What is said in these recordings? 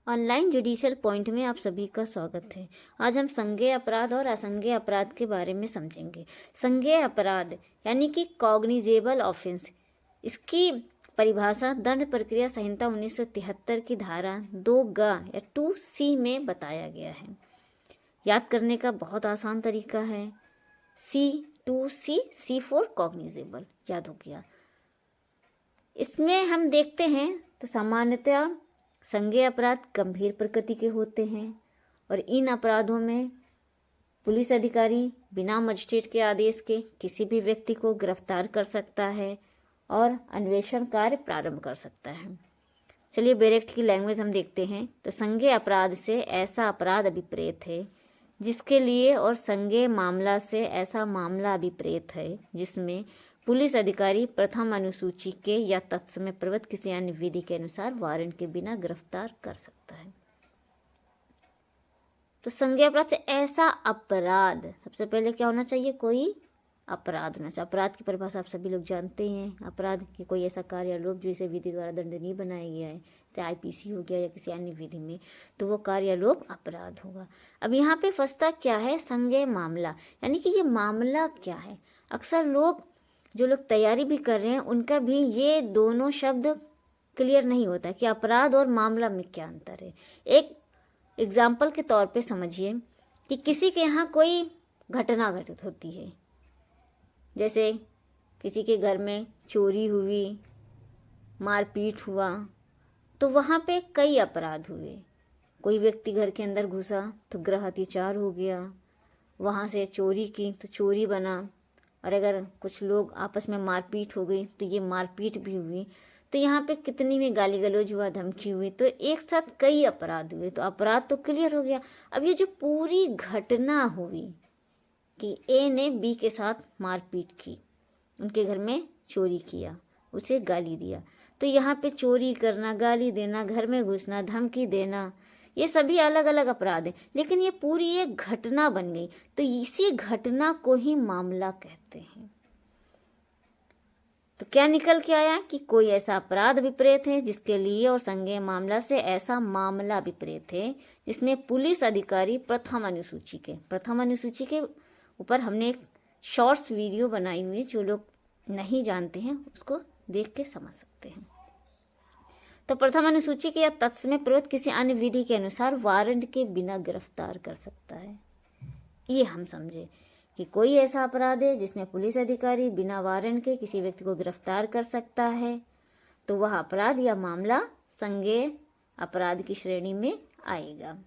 Online judicial point में आप सभी का स्वागत है। आज हम संज्ञेय अपराध और असंज्ञेय अपराध के बारे में समझेंगे। संज्ञेय अपराध यानी कि कॉग्निजेबल ऑफेंस, इसकी परिभाषा दंड प्रक्रिया संहिता 1973 की धारा 2 या 2C में बताया गया है। याद करने का बहुत आसान तरीका है, C फॉर कॉग्निजेबल, याद हो गया। इसमें हम देखते हैं तो सामान्यतया संज्ञेय अपराध गंभीर प्रकृति के होते हैं और इन अपराधों में पुलिस अधिकारी बिना मजिस्ट्रेट के आदेश के किसी भी व्यक्ति को गिरफ्तार कर सकता है और अन्वेषण कार्य प्रारंभ कर सकता है। चलिए डायरेक्ट की लैंग्वेज हम देखते हैं तो संज्ञेय अपराध से ऐसा अपराध अभिप्रेत है जिसके लिए और संज्ञेय मामला से ऐसा मामला अभिप्रेत है जिसमें पुलिस अधिकारी प्रथम अनुसूची के या तत्समय प्रवृत्त किसी अन्य विधि के अनुसार वारंट के बिना गिरफ्तार कर सकता है। तो संज्ञेय अपराध से ऐसा अपराध, सबसे पहले क्या होना चाहिए, कोई अपराध होना चाहिए। अपराध की परिभाषा आप सभी लोग जानते हैं। अपराध की कोई ऐसा कार्य या लोभ जो इसे विधि द्वारा दंडनीय बनाया गया है, जैसे आईपीसी हो गया या किसी अन्य विधि में, तो वो कार्य या लोभ अपराध होगा। अब यहाँ पे फंसता क्या है, संज्ञेय मामला, यानी कि ये मामला क्या है। अक्सर लोग जो लोग तैयारी भी कर रहे हैं उनका भी ये दोनों शब्द क्लियर नहीं होता कि अपराध और मामला में क्या अंतर है। एक एग्जाम्पल के तौर पे समझिए कि किसी के यहाँ कोई घटना घटित होती है, जैसे किसी के घर में चोरी हुई, मारपीट हुआ, तो वहाँ पे कई अपराध हुए। कोई व्यक्ति घर के अंदर घुसा तो गृह अत्याचार हो गया, वहाँ से चोरी की तो चोरी बना, और अगर कुछ लोग आपस में मारपीट हो गई तो ये मारपीट भी हुई। तो यहाँ पे कितनी भी गाली गलौज हुआ, धमकी हुई, तो एक साथ कई अपराध हुए। तो अपराध तो क्लियर हो गया। अब ये जो पूरी घटना हुई कि ए ने बी के साथ मारपीट की, उनके घर में चोरी किया, उसे गाली दिया, तो यहाँ पे चोरी करना, गाली देना, घर में घुसना, धमकी देना, ये सभी अलग अलग अपराध हैं, लेकिन ये पूरी एक घटना बन गई, तो इसी घटना को ही मामला कहते हैं। तो क्या निकल के आया कि कोई ऐसा अपराध अभिप्रेत है जिसके लिए और संज्ञेय मामला से ऐसा मामला अभिप्रेत है जिसमें पुलिस अधिकारी प्रथम अनुसूची के ऊपर हमने एक शॉर्ट्स वीडियो बनाई हुई है, जो लोग नहीं जानते हैं उसको देख के समझ सकते हैं। तो प्रथम अनुसूची के या तत्समय प्रवृत्त किसी अन्य विधि के अनुसार वारंट के बिना गिरफ्तार कर सकता है। ये हम समझे कि कोई ऐसा अपराध है जिसमें पुलिस अधिकारी बिना वारंट के किसी व्यक्ति को गिरफ्तार कर सकता है, तो वह अपराध या मामला संज्ञेय अपराध की श्रेणी में आएगा।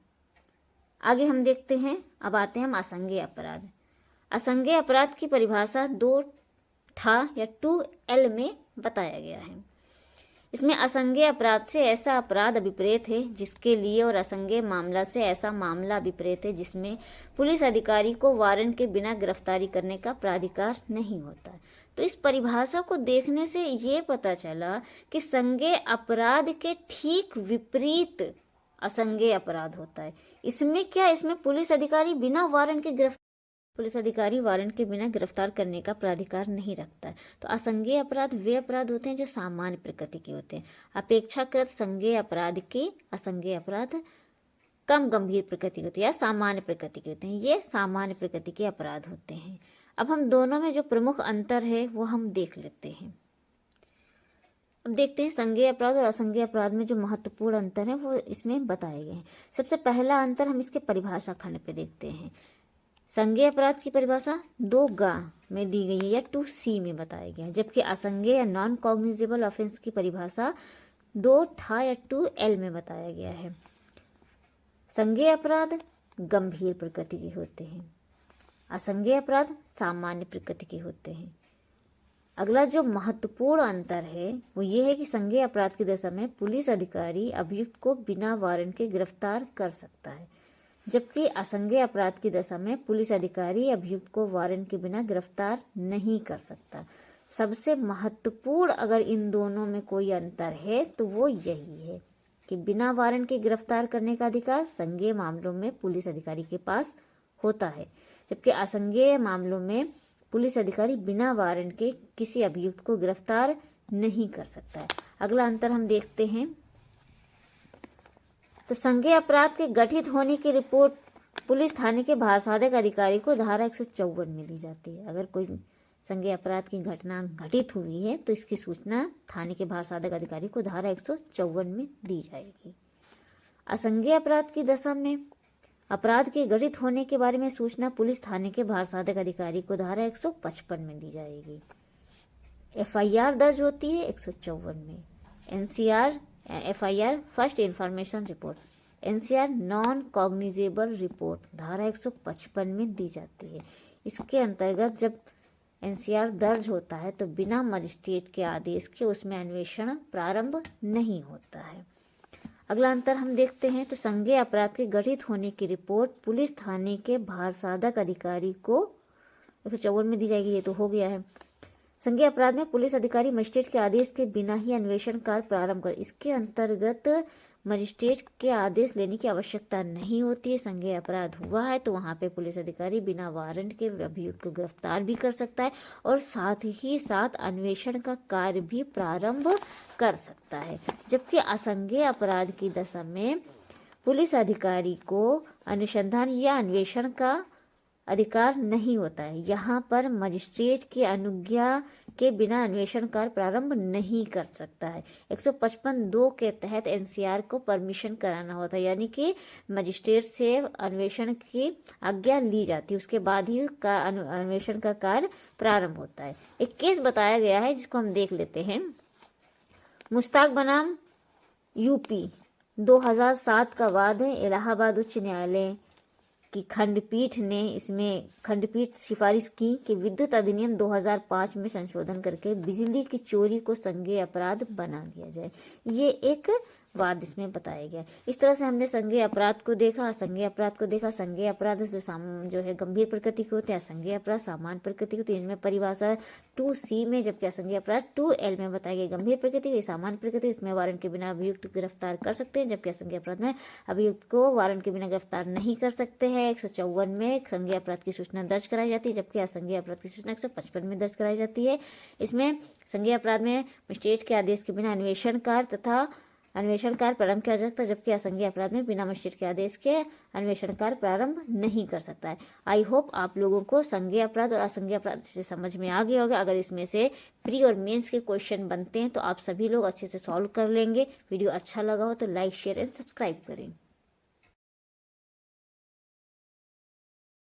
आगे हम देखते हैं, अब आते हैं हम असंज्ञेय अपराध। असंज्ञेय अपराध की परिभाषा 2 या 2L में बताया गया है। इसमें असंज्ञेय अपराध से ऐसा अपराध अभिप्रेत है जिसके लिए और असंज्ञेय मामला से ऐसा मामला अभिप्रेत है जिसमें पुलिस अधिकारी को वारंट के बिना गिरफ्तारी करने का प्राधिकार नहीं होता। तो इस परिभाषा को देखने से ये पता चला कि संज्ञेय अपराध के ठीक विपरीत असंज्ञेय अपराध होता है। इसमें क्या, इसमें पुलिस अधिकारी वारंट के बिना गिरफ्तार करने का प्राधिकार नहीं रखता है। तो असंज्ञेय अपराध वे अपराध होते हैं जो सामान्य प्रकृति के होते हैं। अपेक्षाकृत संज्ञेय अपराध के असंज्ञेय अपराध कम गंभीर प्रकृति होती है या सामान्य प्रकृति के होते हैं। ये सामान्य प्रकृति के अपराध होते हैं। अब हम दोनों में जो प्रमुख अंतर है वो हम देख लेते हैं। अब देखते हैं संज्ञेय अपराध और असंज्ञेय अपराध में जो महत्वपूर्ण अंतर है वो इसमें बताए गए हैं। सबसे पहला अंतर हम इसके परिभाषा खंड पे देखते हैं। संज्ञेय अपराध की परिभाषा 2 में दी गई है या 2C में बताया गया है, जबकि असंज्ञेय या नॉन कॉग्निजेबल ऑफेंस की परिभाषा 2 या 2L में बताया गया है। संज्ञेय अपराध गंभीर प्रकृति के होते हैं, असंज्ञेय अपराध सामान्य प्रकृति के होते हैं। अगला जो महत्वपूर्ण अंतर है वो ये है कि संज्ञेय अपराध की दशा में पुलिस अधिकारी अभियुक्त को बिना वारंट के गिरफ्तार कर सकता है, जबकि असंज्ञेय अपराध की दशा में पुलिस अधिकारी अभियुक्त को वारंट के बिना गिरफ्तार नहीं कर सकता। सबसे महत्वपूर्ण अगर इन दोनों में कोई अंतर है तो वो यही है कि बिना वारंट के गिरफ्तार करने का अधिकार संज्ञेय मामलों में पुलिस अधिकारी के पास होता है, जबकि असंज्ञेय मामलों में पुलिस अधिकारी बिना वारंट के किसी अभियुक्त को गिरफ्तार नहीं कर सकता है। अगला अंतर हम देखते हैं तो संज्ञेय अपराध के गठित होने की रिपोर्ट पुलिस थाने के भारसाधक अधिकारी को धारा 154 में दी जाती है। अगर कोई संज्ञेय अपराध की घटना घटित हुई है तो इसकी सूचना थाने के भारसाधक अधिकारी को धारा 154 में दी जाएगी। असंज्ञेय अपराध की दशा में अपराध के घटित होने के बारे में सूचना पुलिस थाने के भारसाधक अधिकारी को धारा 155 में दी जाएगी। एफआईआर दर्ज होती है 154 में। NCR FIR first information report, NCR non cognizable report धारा 155 में दी जाती है। इसके अंतर्गत जब एनसीआर दर्ज होता है तो बिना मजिस्ट्रेट के आदेश के उसमें अन्वेषण प्रारंभ नहीं होता है। अगला अंतर हम देखते हैं तो संज्ञेय अपराध के घटित होने की रिपोर्ट पुलिस थाने के भारसाधक अधिकारी को 154 में दी जाएगी। ये तो हो गया है। संज्ञेय अपराध में पुलिस अधिकारी मजिस्ट्रेट के आदेश के बिना ही अन्वेषण कार्य प्रारंभ कर, इसके अंतर्गत मजिस्ट्रेट के आदेश लेने की आवश्यकता नहीं होती है। संज्ञेय अपराध हुआ है तो वहाँ पे पुलिस अधिकारी बिना वारंट के अभियुक्त को गिरफ्तार भी कर सकता है और साथ ही साथ अन्वेषण का कार्य भी प्रारंभ कर सकता है। जबकि असंज्ञेय अपराध की दशा में पुलिस अधिकारी को अनुसंधान या अन्वेषण का अधिकार नहीं होता है। यहाँ पर मजिस्ट्रेट की अनुज्ञा के बिना अन्वेषण कार्य प्रारंभ नहीं कर सकता है। 155(2) के तहत एनसीआर को परमिशन कराना होता है, यानी कि मजिस्ट्रेट से अन्वेषण की आज्ञा ली जाती है, उसके बाद ही अन्वेषण का कार्य प्रारंभ होता है। एक केस बताया गया है जिसको हम देख लेते हैं। मुश्ताक बनाम यूपी 2007 का वाद है। इलाहाबाद उच्च न्यायालय की खंडपीठ ने इसमें सिफारिश की कि विद्युत अधिनियम 2005 में संशोधन करके बिजली की चोरी को संज्ञेय अपराध बना दिया जाए। ये एक वाद इसमें बताया गया। इस तरह से हमने संज्ञेय अपराध को देखा, असंज्ञेय अपराध को देखा। संज्ञेय अपराध जो है गंभीर प्रकृति के होते हैं, असंज्ञेय अपराध सामान्य प्रकृति के होते हैं। इनमें परिभाषा 2C में, जबकि असंज्ञेय अपराध 2L में बताया गया। गंभीर प्रकृति की, सामान्य प्रकृति, इसमें वारंट के बिना अभियुक्त गिरफ्तार कर सकते हैं, जबकि असंज्ञेय अपराध में अभियुक्त को वारंट के बिना गिरफ्तार नहीं कर सकते हैं। 154 में संज्ञेय अपराध की सूचना दर्ज कराई जाती है, जबकि असंज्ञेय अपराध की सूचना 155 में दर्ज कराई जाती है। इसमें संज्ञेय अपराध में मजिस्ट्रेट के आदेश के बिना अन्वेषण कार्य प्रारंभ किया जा सकता है, जबकि असंज्ञेय अपराध में बिना मजिस्ट्रेट के आदेश के अन्वेषण कार्य प्रारंभ नहीं कर सकता है। आई होप आप लोगों को संज्ञेय अपराध और असंज्ञेय अपराध से समझ में आ गया होगा। अगर इसमें से प्री और मेंस के क्वेश्चन बनते हैं तो आप सभी लोग अच्छे से सॉल्व कर लेंगे। वीडियो अच्छा लगा हो तो लाइक, शेयर एंड सब्सक्राइब करें।